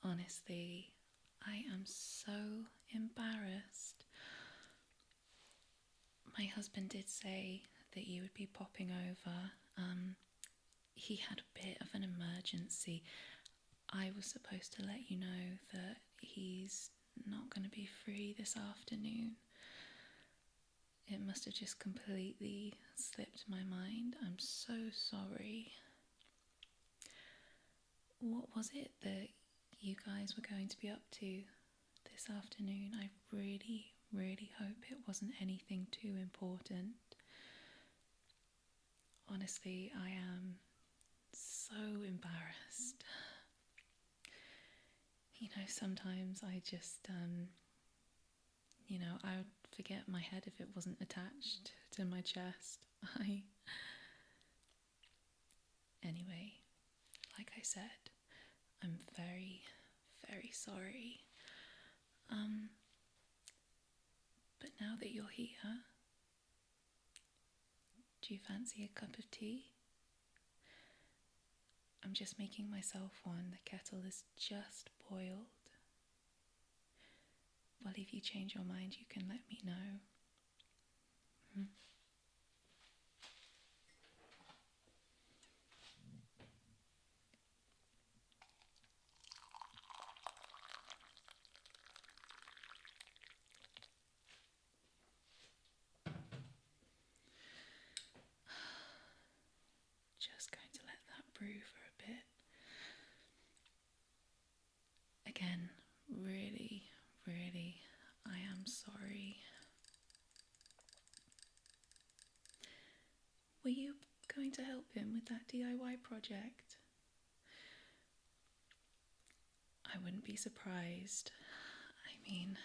Honestly, I am so embarrassed. My husband did say that you would be popping over. He had a bit of an emergency. I was supposed to let you know that he's not going to be free this afternoon. It must have just completely slipped my mind. I'm so sorry. What was it that you guys were going to be up to this afternoon? I really, really hope it wasn't anything too important. Honestly, I am so embarrassed. Sometimes I just, I would forget my head if it wasn't attached to my chest. Anyway, like I said, I'm very, very sorry. But now that you're here, do you fancy a cup of tea? I'm just making myself one. The kettle is just boiled. Well, if you change your mind, you can let me know. Just going to let that brew for a bit. Again, really, really, I am sorry. Were you going to help him with that DIY project? I wouldn't be surprised. I mean,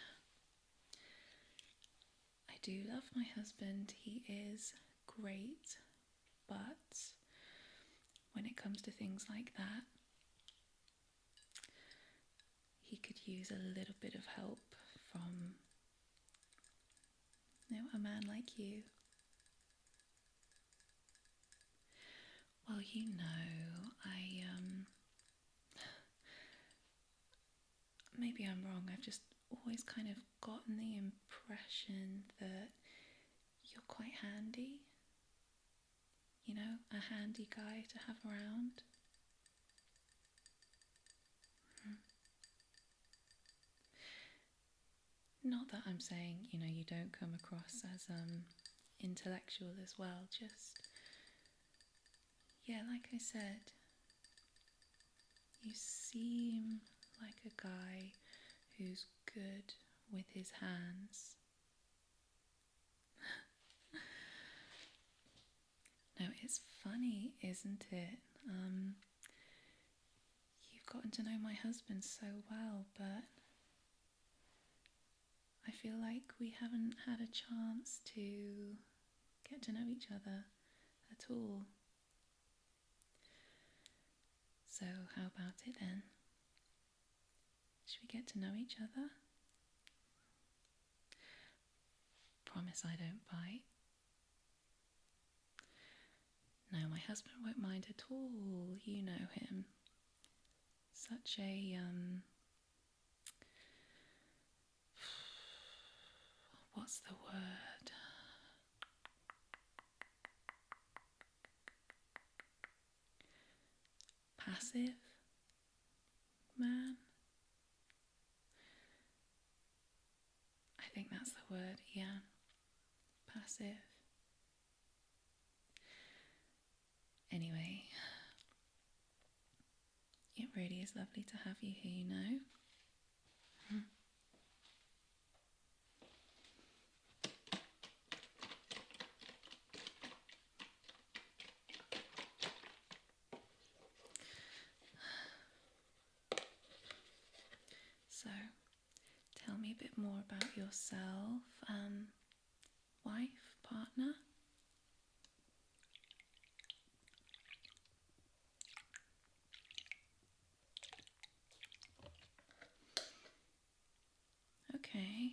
I do love my husband. He is great. But when it comes to things like that, he could use a little bit of help from, a man like you. Well, maybe I'm wrong. I've just always kind of gotten the impression that you're quite handy. A handy guy to have around. Not that I'm saying, you don't come across as intellectual as well. Just, yeah, like I said, you seem like a guy who's good with his hands. No, it's funny, isn't it? You've gotten to know my husband so well, but I feel like we haven't had a chance to get to know each other at all. So how about it then? Should we get to know each other? Promise I don't bite. No, my husband won't mind at all. You know him. Such a, what's the word? Passive man? I think that's the word, yeah. Passive. Anyway, it really is lovely to have you here, So, tell me a bit more about yourself. Wife, partner? Okay.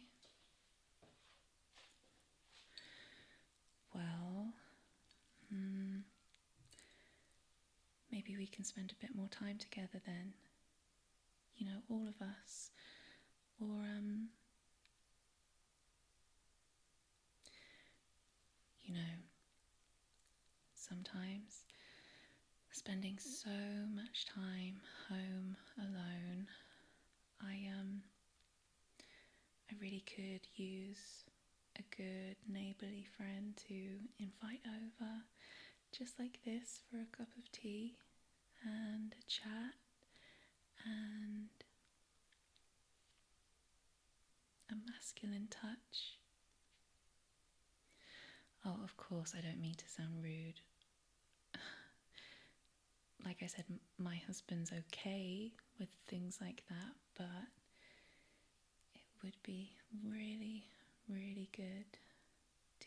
Well, maybe we can spend a bit more time together then. all of us. Or, sometimes spending so much time home alone, I really could use a good neighbourly friend to invite over, just like this, for a cup of tea and a chat and a masculine touch. Oh, of course, I don't mean to sound rude. Like I said, my husband's okay with things like that, but it would be really, really good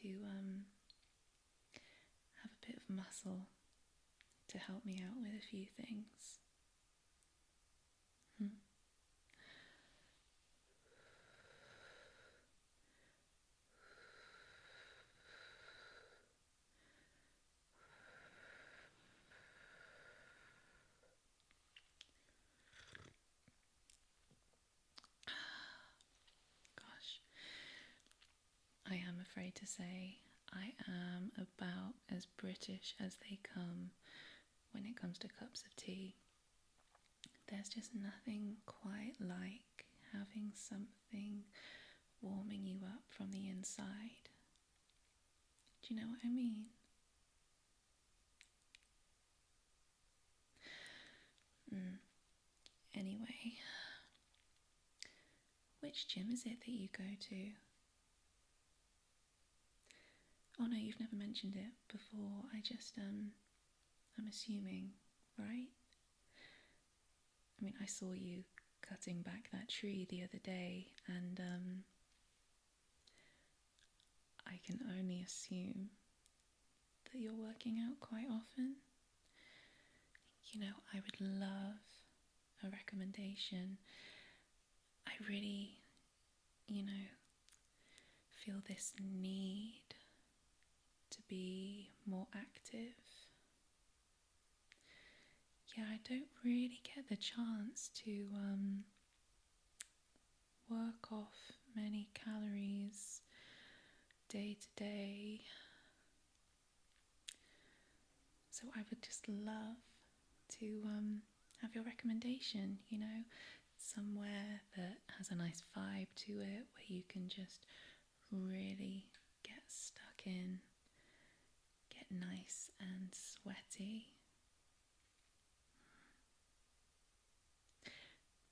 to have a bit of muscle to help me out with a few things. Gosh, I am afraid to say I am about as British as they come when it comes to cups of tea. There's just nothing quite like having something warming you up from the inside. Do you know what I mean? Anyway, which gym is it that you go to? Oh no, you've never mentioned it before. I'm assuming, right? I mean, I saw you cutting back that tree the other day, and I can only assume that you're working out quite often. I would love a recommendation. I really, feel this need to be more active. Yeah, I don't really get the chance to work off many calories day to day. So I would just love to have your recommendation, somewhere that has a nice vibe to it, where you can just really get stuck in, get nice and sweaty.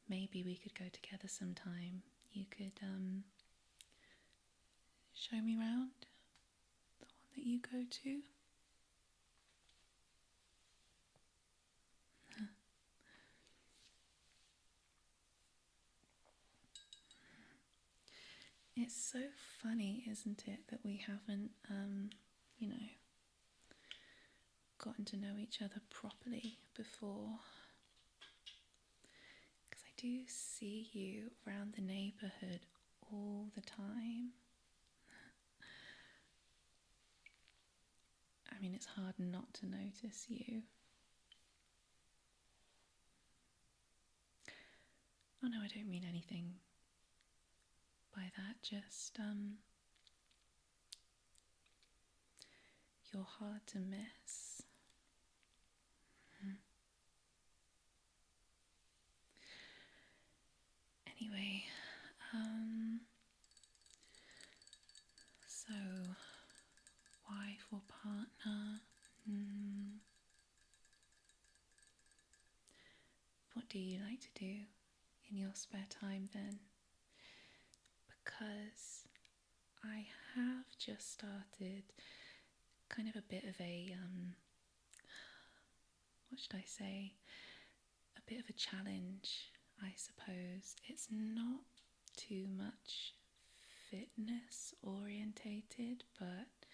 Maybe we could go together sometime. You could show me around the one that you go to. It's so funny, isn't it, that we haven't, gotten to know each other properly before. Because I do see you around the neighbourhood all the time. I mean, it's hard not to notice you. Oh no, I don't mean anything by that, just you're hard to miss. Anyway, so wife or partner, what do you like to do in your spare time then? Because I have just started kind of a bit of a, what should I say, a bit of a challenge, I suppose. It's not too much fitness orientated, but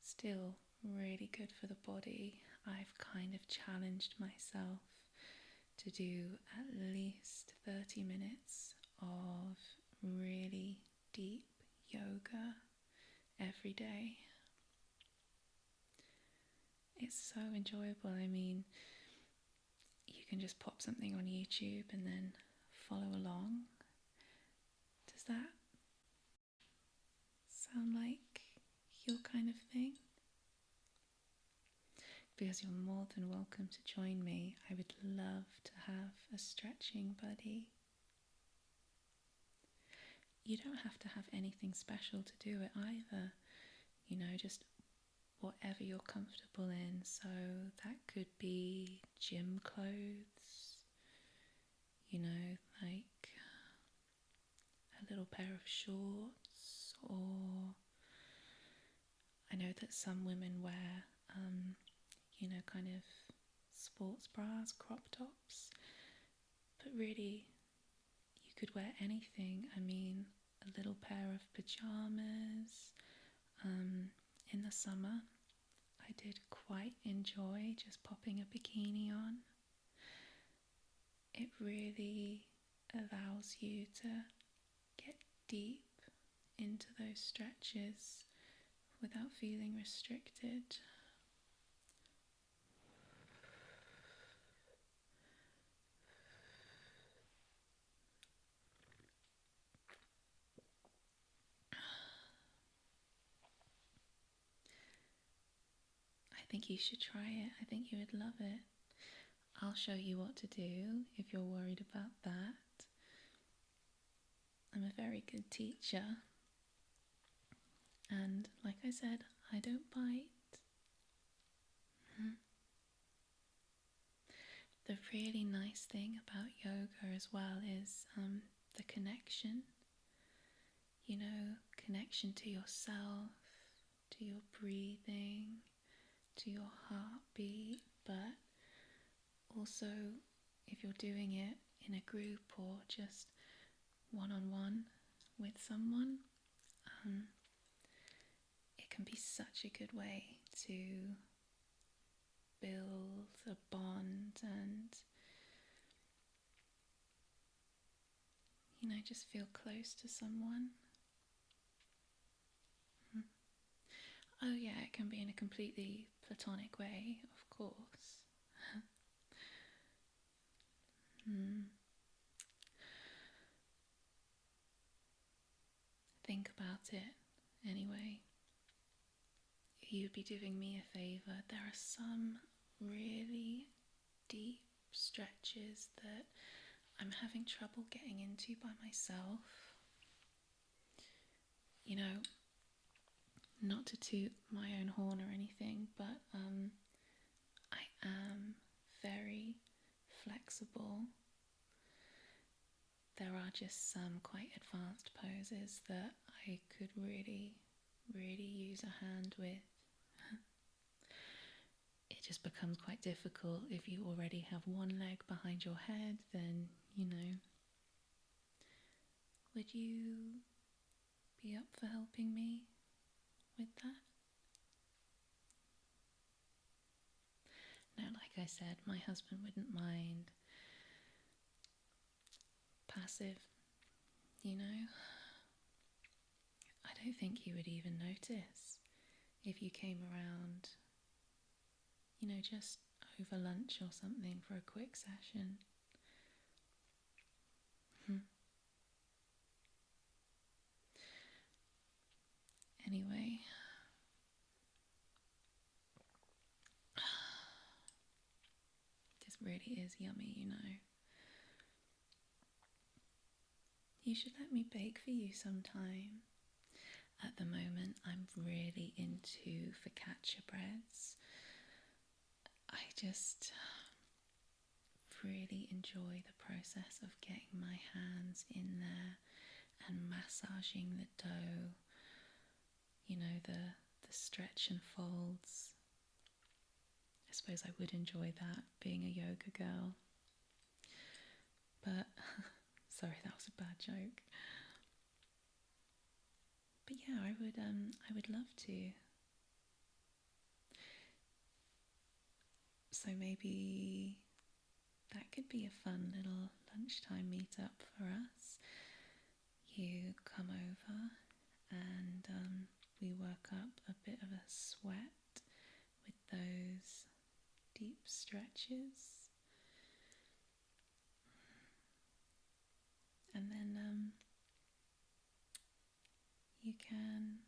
still really good for the body. I've kind of challenged myself to do at least 30 minutes of really deep yoga every day. It's so enjoyable. I mean, you can just pop something on YouTube and then follow along. Does that sound like your kind of thing? Because you're more than welcome to join me. I would love to have a stretching buddy. You don't have to have anything special to do it either. Just whatever you're comfortable in. So that could be gym clothes, like a little pair of shorts, or I know that some women wear, kind of sports bras, crop tops, but really you could wear anything. I mean, a little pair of pajamas. In the summer, I did quite enjoy just popping a bikini on. It really allows you to get deep into those stretches without feeling restricted. I think you should try it. I think you would love it. I'll show you what to do if you're worried about that. I'm a very good teacher. And like I said, I don't bite. The really nice thing about yoga as well is the connection. Connection to yourself, to your breathing, to your heartbeat, but also if you're doing it in a group or just one-on-one with someone, it can be such a good way to build a bond and just feel close to someone. Oh yeah, it can be in a completely platonic way, of course. Think about it anyway. You'd be doing me a favour. There are some really deep stretches that I'm having trouble getting into by myself. Not to toot my own horn or anything, but I am very flexible. There are just some quite advanced poses that I could really, really use a hand with. It just becomes quite difficult if you already have one leg behind your head, then, Would you be up for helping me with that? Now, like I said, my husband wouldn't mind. Passive, I don't think he would even notice if you came around, just over lunch or something for a quick session. Anyway, this really is yummy, You should let me bake for you sometime. At the moment, I'm really into focaccia breads. I just really enjoy the process of getting my hands in there and massaging the dough, the stretch and folds. I suppose I would enjoy that being a yoga girl. But, sorry, that was a bad joke. But yeah, I would love to. So maybe that could be a fun little lunchtime meetup for us. You come over and we work up a bit of a sweat with those deep stretches. And then you can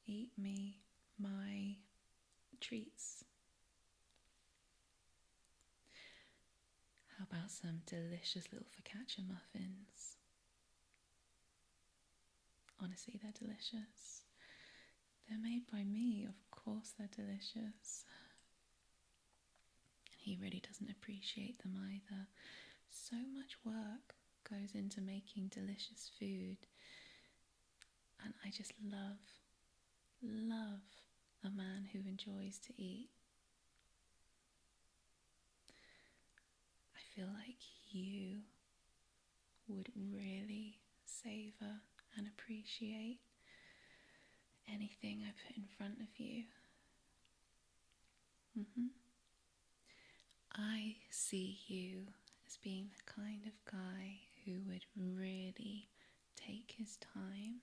eat me my treats. How about some delicious little focaccia muffins? Honestly, they're delicious. They're made by me, of course they're delicious. And he really doesn't appreciate them either. So much work goes into making delicious food. And I just love a man who enjoys to eat. I feel like you would really savour and appreciate anything I put in front of you. I see you as being the kind of guy who would really take his time,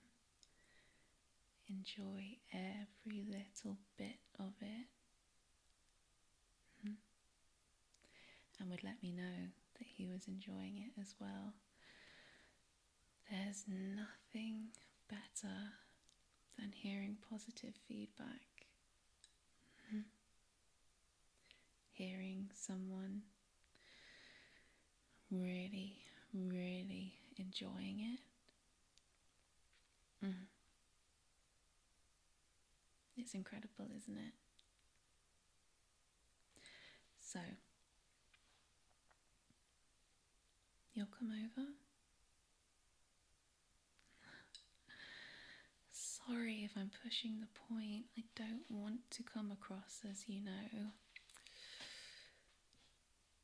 enjoy every little bit of it, and would let me know that he was enjoying it as well. There's nothing better than hearing positive feedback. Hearing someone really, really enjoying it. It's incredible, isn't it? So, you'll come over? Sorry if I'm pushing the point. I don't want to come across as,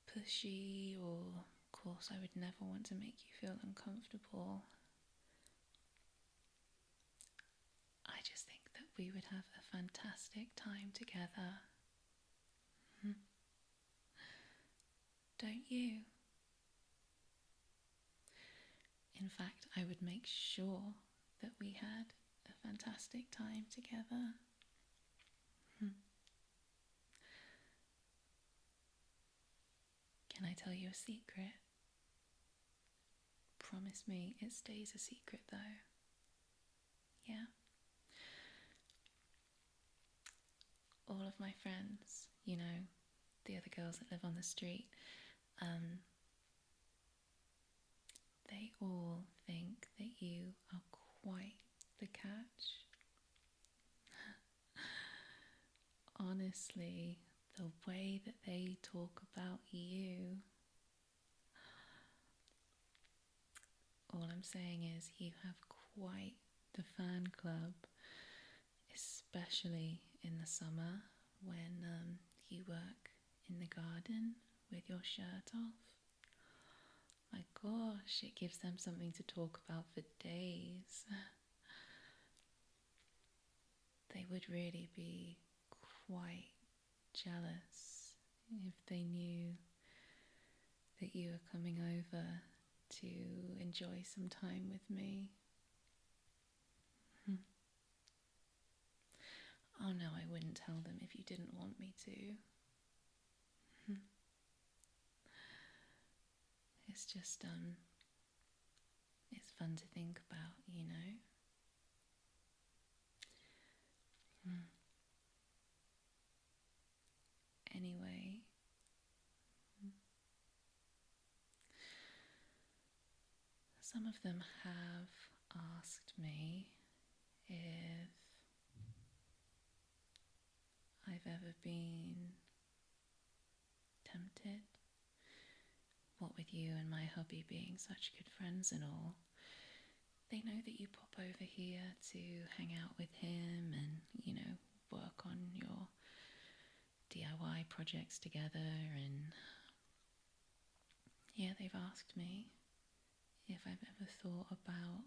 pushy, or of course I would never want to make you feel uncomfortable. I just think that we would have a fantastic time together. Don't you? In fact, I would make sure that we had a fantastic time together. Can I tell you a secret? Promise me it stays a secret though. Yeah? All of my friends, the other girls that live on the street, they all think that you are quite the catch. Honestly, the way that they talk about you, all I'm saying is you have quite the fan club, especially in the summer when you work in the garden with your shirt off. My gosh, it gives them something to talk about for days. They would really be quite jealous if they knew that you were coming over to enjoy some time with me. Oh no, I wouldn't tell them if you didn't want me to. It's just, it's fun to think about, Anyway, some of them have asked me if I've ever been tempted. What with you and my hubby being such good friends and all, they know that you pop over here to hang out with him and, work on your DIY projects together, and yeah, they've asked me if I've ever thought about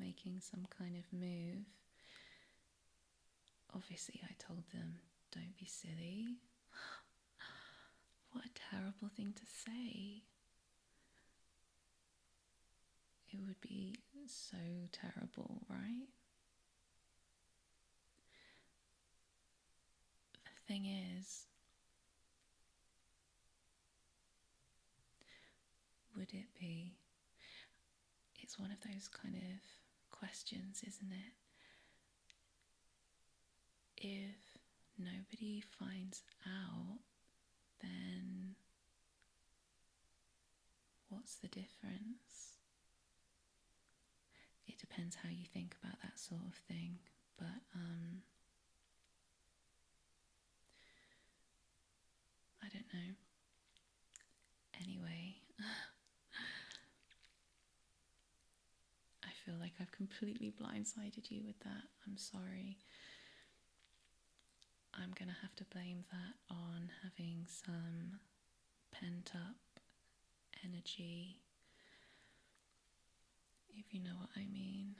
making some kind of move. Obviously, I told them, don't be silly. What a terrible thing to say. It would be so terrible, right? The thing is, would it be? It's one of those kind of questions, isn't it? If nobody finds out, then what's the difference? It depends how you think about that sort of thing, but I don't know. Anyway, I feel like I've completely blindsided you with that. I'm sorry. I'm gonna have to blame that on having some pent up energy, if you know what I mean.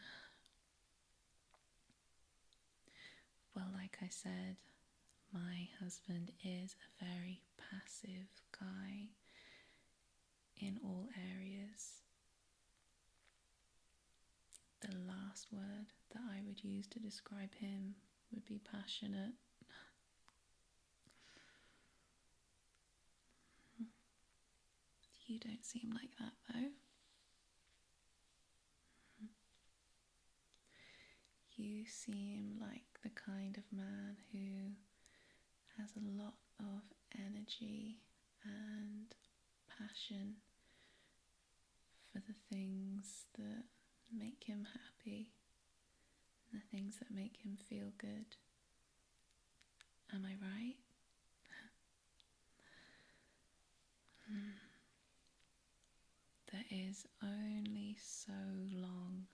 Well, like I said, my husband is a very passive guy in all areas. The last word that I would use to describe him would be passionate. You don't seem like that though. You seem like the kind of man who has a lot of energy and passion for the things that make him happy, the things that make him feel good. Am I right? There is only so long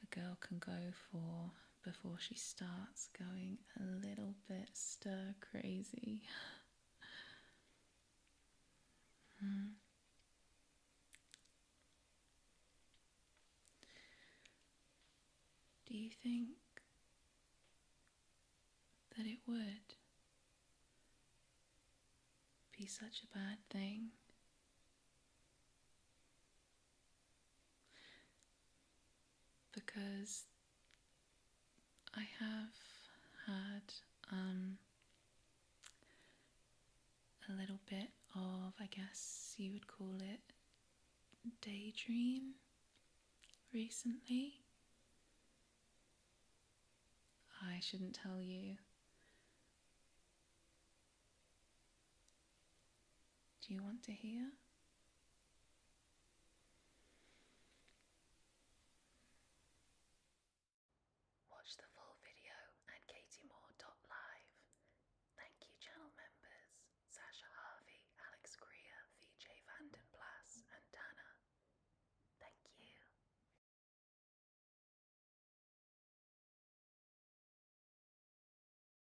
a girl can go for before she starts going a little bit stir crazy. Do you think that it would be such a bad thing? Because I have had a little bit of, I guess you would call it, daydream recently. I shouldn't tell you. Do you want to hear?